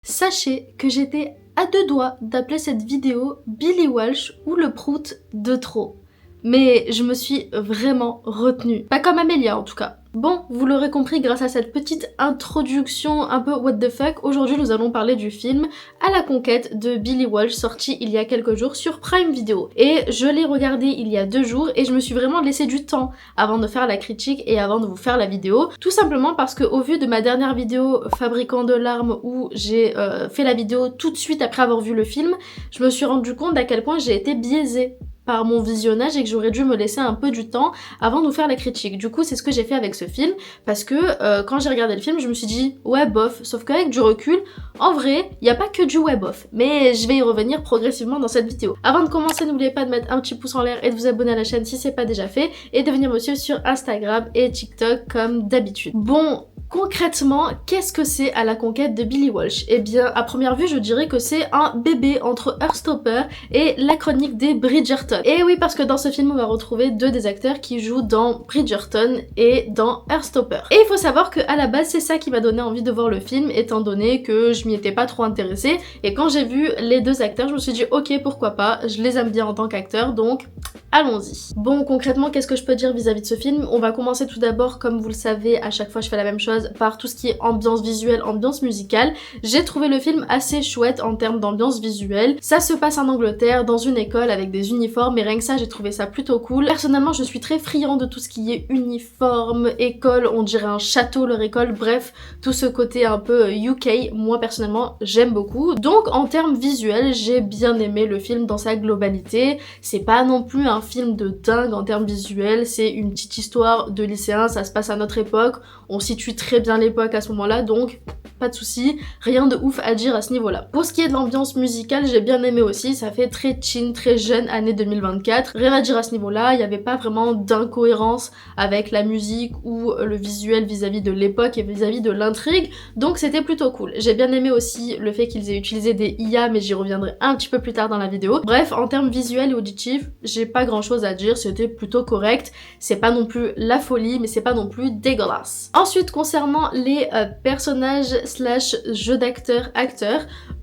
Sachez que j'étais à deux doigts d'appeler cette vidéo Billie Walsh ou le prout de trop. Mais je me suis vraiment retenue. Pas comme Amélia en tout cas. Bon, vous l'aurez compris grâce à cette petite introduction un peu what the fuck, aujourd'hui nous allons parler du film À la conquête de Billie Walsh, sorti il y a quelques jours sur Prime Video. Et je l'ai regardé il y a 2 jours et je me suis vraiment laissé du temps avant de faire la critique et avant de vous faire la vidéo. Tout simplement parce que au vu de ma dernière vidéo Fabricant de larmes où j'ai fait la vidéo tout de suite après avoir vu le film, je me suis rendu compte à quel point j'ai été biaisée par mon visionnage et que j'aurais dû me laisser un peu du temps avant de vous faire la critique. Du coup, c'est ce que j'ai fait avec ce film parce que quand j'ai regardé le film, je me suis dit ouais bof, sauf qu'avec du recul, en vrai, il n'y a pas que du ouais bof, mais je vais y revenir progressivement dans cette vidéo. Avant de commencer, n'oubliez pas de mettre un petit pouce en l'air et de vous abonner à la chaîne si c'est pas déjà fait et de venir me suivre sur Instagram et TikTok comme d'habitude. Bon, concrètement, qu'est-ce que c'est À la conquête de Billie Walsh? Eh bien, à première vue, je dirais que c'est un bébé entre Heartstopper et la chronique des Bridgerton. Et oui, parce que dans ce film, on va retrouver 2 des acteurs qui jouent dans Bridgerton et dans Heartstopper. Et il faut savoir que à la base, c'est ça qui m'a donné envie de voir le film, étant donné que je m'y étais pas trop intéressée. Et quand j'ai vu les 2 acteurs, je me suis dit ok, pourquoi pas, je les aime bien en tant qu'acteurs, donc allons-y. Bon, concrètement, qu'est-ce que je peux dire vis-à-vis de ce film? On va commencer tout d'abord, comme vous le savez, à chaque fois je fais la même chose, par tout ce qui est ambiance visuelle, ambiance musicale. J'ai trouvé le film assez chouette en termes d'ambiance visuelle. Ça se passe en Angleterre, dans une école avec des uniformes, et rien que ça, j'ai trouvé ça plutôt cool. Personnellement, je suis très friand de tout ce qui est uniforme, école, on dirait un château leur école, bref, tout ce côté un peu UK, moi personnellement, j'aime beaucoup. Donc en termes visuels, j'ai bien aimé le film dans sa globalité. C'est pas non plus un film de dingue en termes visuels, c'est une petite histoire de lycéens, ça se passe à notre époque, on situe très bien l'époque à ce moment-là, donc pas de soucis, rien de ouf à dire à ce niveau-là. Pour ce qui est de l'ambiance musicale, j'ai bien aimé aussi, ça fait très teen, très jeune année 2024, rien à dire à ce niveau-là, il n'y avait pas vraiment d'incohérence avec la musique ou le visuel vis-à-vis de l'époque et vis-à-vis de l'intrigue, donc c'était plutôt cool. J'ai bien aimé aussi le fait qu'ils aient utilisé des IA, mais j'y reviendrai un petit peu plus tard dans la vidéo. Bref, en termes visuels et auditifs, j'ai pas grand chose à dire, c'était plutôt correct, c'est pas non plus la folie, mais c'est pas non plus dégueulasse. Ensuite, concernant les personnages slash jeux d'acteurs,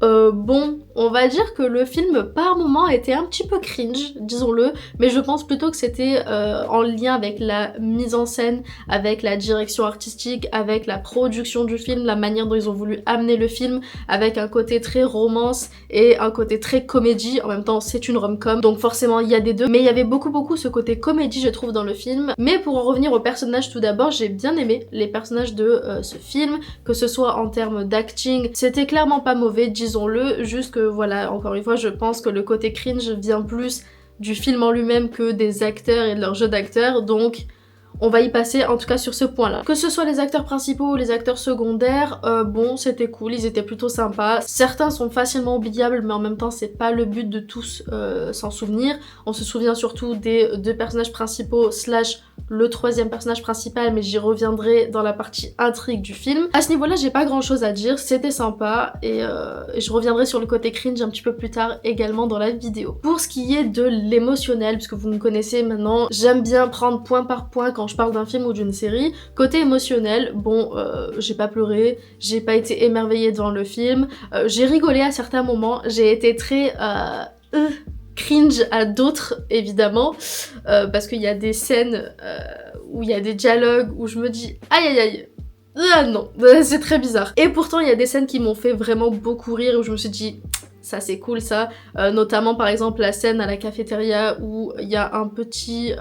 bon, on va dire que le film par moment était un petit peu cringe, disons-le, mais je pense plutôt que c'était en lien avec la mise en scène, avec la direction artistique, avec la production du film, la manière dont ils ont voulu amener le film, avec un côté très romance et un côté très comédie. En même temps, c'est une rom-com, donc forcément il y a des deux, mais il y avait beaucoup ce côté comédie, je trouve, dans le film. Mais pour en revenir aux personnages tout d'abord, j'ai bien aimé les personnages de ce film, que ce soit en termes d'acting, c'était clairement pas mauvais, disons-le, juste que voilà, encore une fois, je pense que le côté cringe vient plus du film en lui-même que des acteurs et de leur jeu d'acteurs, donc on va y passer en tout cas sur ce point-là. Que ce soit les acteurs principaux ou les acteurs secondaires, bon, c'était cool, ils étaient plutôt sympas. Certains sont facilement oubliables, mais en même temps, c'est pas le but de tous s'en souvenir. On se souvient surtout des 2 personnages principaux slash le 3e personnage principal, mais j'y reviendrai dans la partie intrigue du film. À ce niveau-là, j'ai pas grand-chose à dire, c'était sympa, et je reviendrai sur le côté cringe un petit peu plus tard également dans la vidéo. Pour ce qui est de l'émotionnel, puisque vous me connaissez maintenant, j'aime bien prendre point par point quand je parle d'un film ou d'une série. Côté émotionnel, bon, j'ai pas pleuré, j'ai pas été émerveillée devant le film, j'ai rigolé à certains moments, j'ai été très cringe à d'autres, évidemment, parce qu'il y a des scènes où il y a des dialogues où je me dis aïe aïe aïe, ah non, c'est très bizarre. Et pourtant il y a des scènes qui m'ont fait vraiment beaucoup rire, où je me suis dit ça c'est cool ça, notamment par exemple la scène à la cafétéria où il y a un petit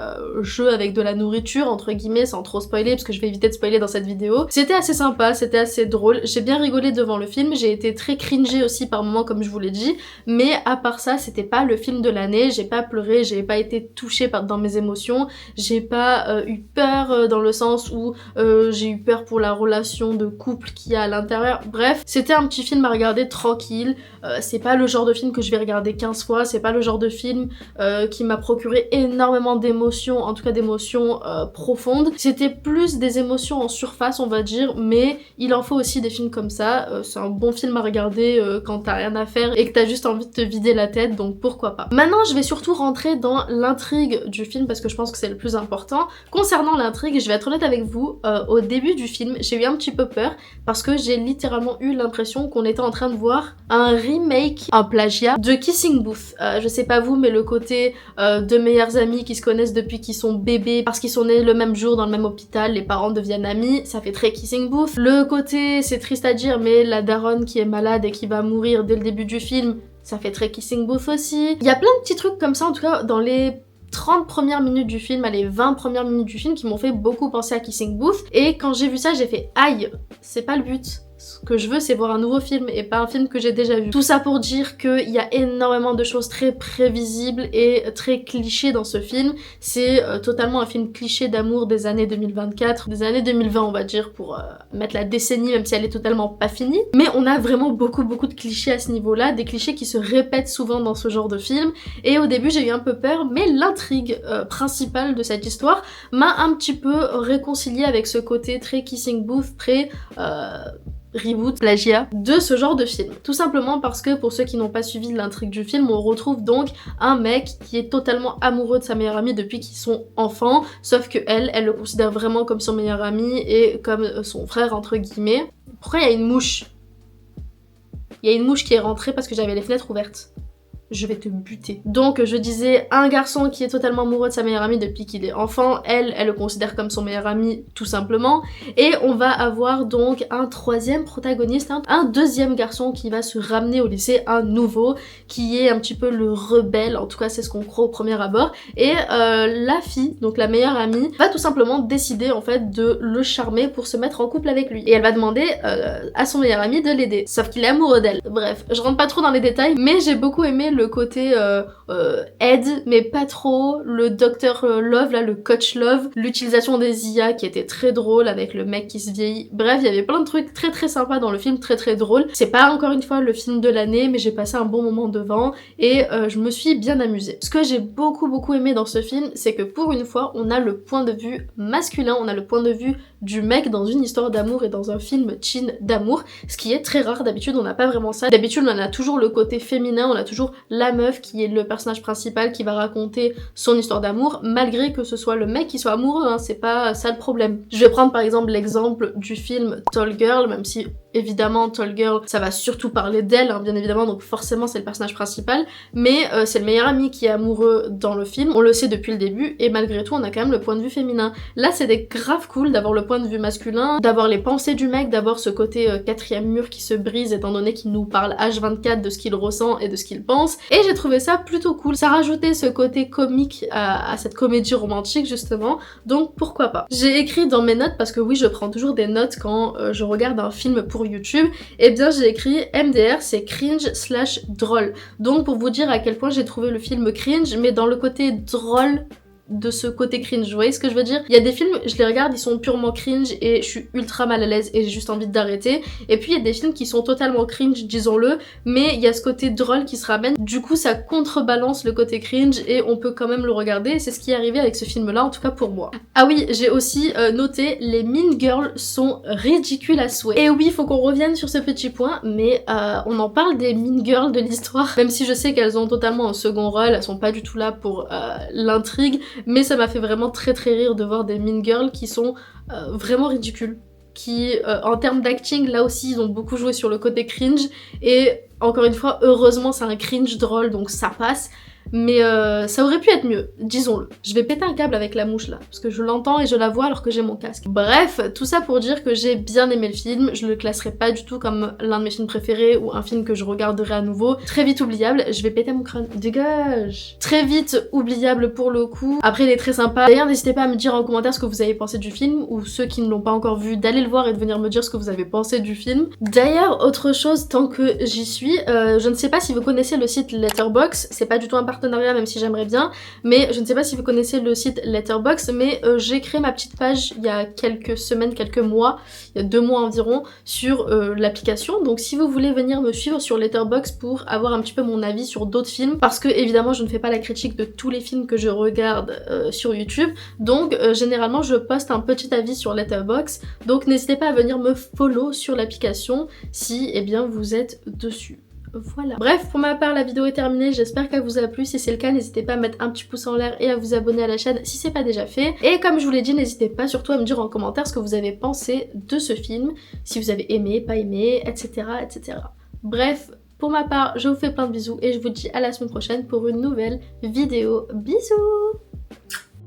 jeu avec de la nourriture entre guillemets, sans trop spoiler parce que je vais éviter de spoiler dans cette vidéo. C'était assez sympa, c'était assez drôle, j'ai bien rigolé devant le film, j'ai été très cringée aussi par moments comme je vous l'ai dit, mais à part ça c'était pas le film de l'année, j'ai pas pleuré, j'ai pas été touchée dans mes émotions, j'ai pas eu peur dans le sens où j'ai eu peur pour la relation de couple qu'il y a à l'intérieur, bref, c'était un petit film à regarder tranquille, c'est pas pas le genre de film que je vais regarder 15 fois, c'est pas le genre de film qui m'a procuré énormément d'émotions, en tout cas d'émotions profondes. C'était plus des émotions en surface on va dire, mais il en faut aussi des films comme ça. C'est un bon film à regarder quand t'as rien à faire et que t'as juste envie de te vider la tête, donc pourquoi pas. Maintenant je vais surtout rentrer dans l'intrigue du film parce que je pense que c'est le plus important. Concernant l'intrigue, je vais être honnête avec vous, au début du film j'ai eu un petit peu peur parce que j'ai littéralement eu l'impression qu'on était en train de voir un remake, un plagiat de Kissing Booth. Je sais pas vous, mais le côté deux meilleurs amis qui se connaissent depuis qu'ils sont bébés parce qu'ils sont nés le même jour dans le même hôpital, les parents deviennent amis, ça fait très Kissing Booth. Le côté, c'est triste à dire, mais la daronne qui est malade et qui va mourir dès le début du film, ça fait très Kissing Booth aussi. Il y a plein de petits trucs comme ça, en tout cas dans les 30 premières minutes du film, allez 20 premières minutes du film qui m'ont fait beaucoup penser à Kissing Booth, et quand j'ai vu ça j'ai fait aïe, c'est pas le but. Ce que je veux c'est voir un nouveau film et pas un film que j'ai déjà vu. Tout ça pour dire qu'il y a énormément de choses très prévisibles et très clichés dans ce film. C'est totalement un film cliché d'amour des années 2024, des années 2020 on va dire pour mettre la décennie même si elle est totalement pas finie. Mais on a vraiment beaucoup de clichés à ce niveau-là, des clichés qui se répètent souvent dans ce genre de film. Et au début j'ai eu un peu peur, mais l'intrigue principale de cette histoire m'a un petit peu réconciliée avec ce côté très Kissing Booth, très reboot, plagiat de ce genre de film. Tout simplement parce que pour ceux qui n'ont pas suivi l'intrigue du film, on retrouve donc un mec qui est totalement amoureux de sa meilleure amie depuis qu'ils sont enfants, sauf que elle le considère vraiment comme son meilleur ami et comme son frère entre guillemets. Pourquoi il y a une mouche? Il y a une mouche qui est rentrée parce que j'avais les fenêtres ouvertes. Je vais te buter. Donc je disais un garçon qui est totalement amoureux de sa meilleure amie depuis qu'il est enfant, elle le considère comme son meilleur ami tout simplement, et on va avoir donc un troisième protagoniste, un deuxième garçon qui va se ramener au lycée, un nouveau, qui est un petit peu le rebelle, en tout cas c'est ce qu'on croit au premier abord, et la fille, donc la meilleure amie, va tout simplement décider en fait de le charmer pour se mettre en couple avec lui, et elle va demander à son meilleur ami de l'aider, sauf qu'il est amoureux d'elle. Bref, je rentre pas trop dans les détails, mais j'ai beaucoup aimé le côté aide, mais pas trop, le docteur Love, là, le coach Love, l'utilisation des IA qui était très drôle avec le mec qui se vieillit. Bref, il y avait plein de trucs très sympas dans le film, très drôle. C'est pas encore une fois le film de l'année, mais j'ai passé un bon moment devant et je me suis bien amusée. Ce que j'ai beaucoup aimé dans ce film, c'est que pour une fois, on a le point de vue masculin, on a le point de vue du mec dans une histoire d'amour et dans un film teen d'amour, ce qui est très rare. D'habitude on n'a pas vraiment ça, d'habitude on a toujours le côté féminin, on a toujours la meuf qui est le personnage principal qui va raconter son histoire d'amour, malgré que ce soit le mec qui soit amoureux, hein, c'est pas ça le problème. Je vais prendre par exemple l'exemple du film Tall Girl, même si évidemment Tall Girl ça va surtout parler d'elle, hein, bien évidemment, donc forcément c'est le personnage principal, mais c'est le meilleur ami qui est amoureux dans le film, on le sait depuis le début, et malgré tout on a quand même le point de vue féminin. Là c'était grave cool d'avoir le point de vue masculin, d'avoir les pensées du mec, d'avoir ce côté quatrième mur qui se brise étant donné qu'il nous parle H24 de ce qu'il ressent et de ce qu'il pense, et j'ai trouvé ça plutôt cool. Ça rajoutait ce côté comique à cette comédie romantique justement, donc pourquoi pas. J'ai écrit dans mes notes, parce que oui je prends toujours des notes quand je regarde un film pour YouTube, et bien j'ai écrit MDR, c'est cringe / drôle. Donc pour vous dire à quel point j'ai trouvé le film cringe, mais dans le côté drôle de ce côté cringe, vous voyez ce que je veux dire? Il y a des films, je les regarde, ils sont purement cringe et je suis ultra mal à l'aise et j'ai juste envie d'arrêter, et puis il y a des films qui sont totalement cringe, disons-le, mais il y a ce côté drôle qui se ramène, du coup ça contrebalance le côté cringe et on peut quand même le regarder, et c'est ce qui est arrivé avec ce film là, en tout cas pour moi. Ah oui, j'ai aussi noté, les Mean Girls sont ridicules à souhait. Et oui, faut qu'on revienne sur ce petit point, mais on en parle des Mean Girls de l'histoire, même si je sais qu'elles ont totalement un second rôle, elles sont pas du tout là pour l'intrigue, mais ça m'a fait vraiment très rire de voir des Mean Girls qui sont vraiment ridicules, qui en termes d'acting là aussi ils ont beaucoup joué sur le côté cringe, et encore une fois heureusement c'est un cringe drôle donc ça passe, mais ça aurait pu être mieux, disons-le. Je vais péter un câble avec la mouche là, parce que je l'entends et je la vois alors que j'ai mon casque. Bref, tout ça pour dire que j'ai bien aimé le film, je le classerai pas du tout comme l'un de mes films préférés ou un film que je regarderai à nouveau. Très vite oubliable, je vais péter mon crâne, dégage. Très vite oubliable pour le coup, après il est très sympa. D'ailleurs n'hésitez pas à me dire en commentaire ce que vous avez pensé du film, ou ceux qui ne l'ont pas encore vu, d'aller le voir et de venir me dire ce que vous avez pensé du film. D'ailleurs, autre chose tant que j'y suis, je ne sais pas si vous connaissez le site Letterboxd, c'est pas du tout un partenariat partenariat même si j'aimerais bien, mais je ne sais pas si vous connaissez le site Letterboxd, mais j'ai créé ma petite page il y a quelques semaines, quelques mois, il y a 2 mois environ, sur l'application. Donc si vous voulez venir me suivre sur Letterboxd pour avoir un petit peu mon avis sur d'autres films, parce que évidemment je ne fais pas la critique de tous les films que je regarde sur YouTube, donc généralement je poste un petit avis sur Letterboxd, donc n'hésitez pas à venir me follow sur l'application si eh bien vous êtes dessus. Voilà. Bref, pour ma part, la vidéo est terminée. J'espère qu'elle vous a plu. Si c'est le cas, n'hésitez pas à mettre un petit pouce en l'air et à vous abonner à la chaîne si c'est pas déjà fait. Et comme je vous l'ai dit, n'hésitez pas surtout à me dire en commentaire ce que vous avez pensé de ce film, si vous avez aimé, pas aimé, etc. etc. Bref, pour ma part, je vous fais plein de bisous et je vous dis à la semaine prochaine pour une nouvelle vidéo. Bisous!